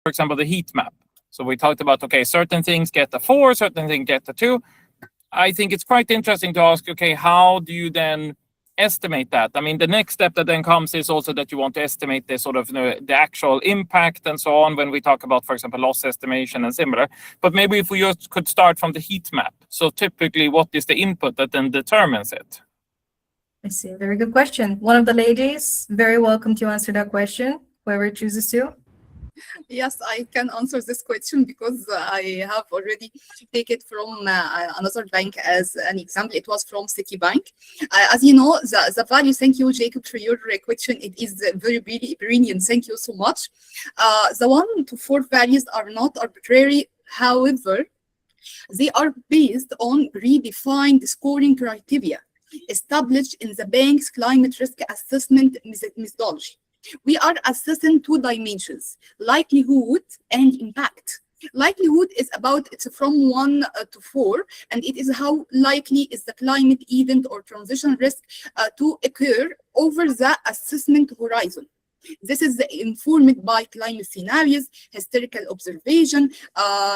for example, the heat map. So we talked about, okay, certain things get a 4, certain things get a 2. I think it's quite interesting to ask, okay, how do you then estimate that? I mean, the next step that then comes is also that you want to estimate the sort of the actual impact and so on when we talk about, for example, loss estimation and similar. But maybe if we just could start from the heat map. So typically, what is the input that then determines it? I see. Very good question. One of the ladies, very welcome to answer that question, whoever chooses to. Yes, I can answer this question because I have already taken it from another bank as an example. It was from Citibank. As you know, the value, thank you, Jacob, for your question. It is very brilliant. Thank you so much. The 1 to 4 values are not arbitrary. However, they are based on redefined scoring criteria established in the bank's climate risk assessment methodology. We are assessing 2 dimensions, likelihood and impact. Likelihood is it's from 1 to 4, and it is how likely is the climate event or transition risk to occur over the assessment horizon. This is informed by climate scenarios, historical observation,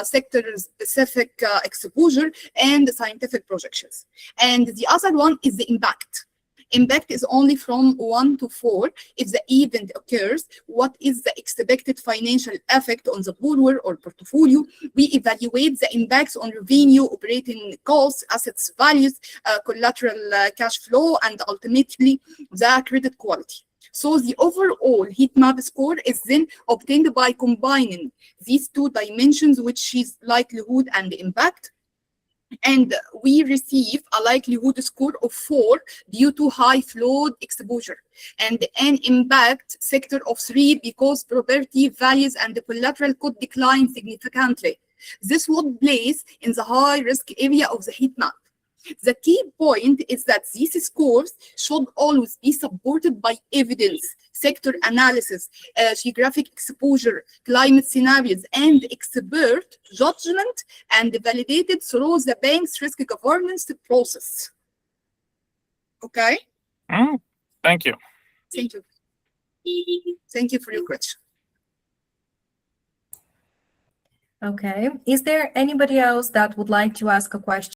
sector-specific exposure, and scientific projections. And the other one is the impact. Impact is only from 1 to 4. If the event occurs, what is the expected financial effect on the borrower or portfolio? We evaluate the impacts on revenue, operating costs, assets values, collateral cash flow, and ultimately the credit quality. So the overall heat map score is then obtained by combining these 2 dimensions, which is likelihood and impact. And we receive a likelihood score of 4 due to high flood exposure, and an impact sector of 3 because property values and the collateral could decline significantly. This would place in the high risk area of the heat map. The key point is that these scores should always be supported by evidence, sector analysis, geographic exposure, climate scenarios, and expert judgment, and validated through the bank's risk governance process. Okay? Thank you. Thank you. Thank you for your question. Okay. Is there anybody else that would like to ask a question?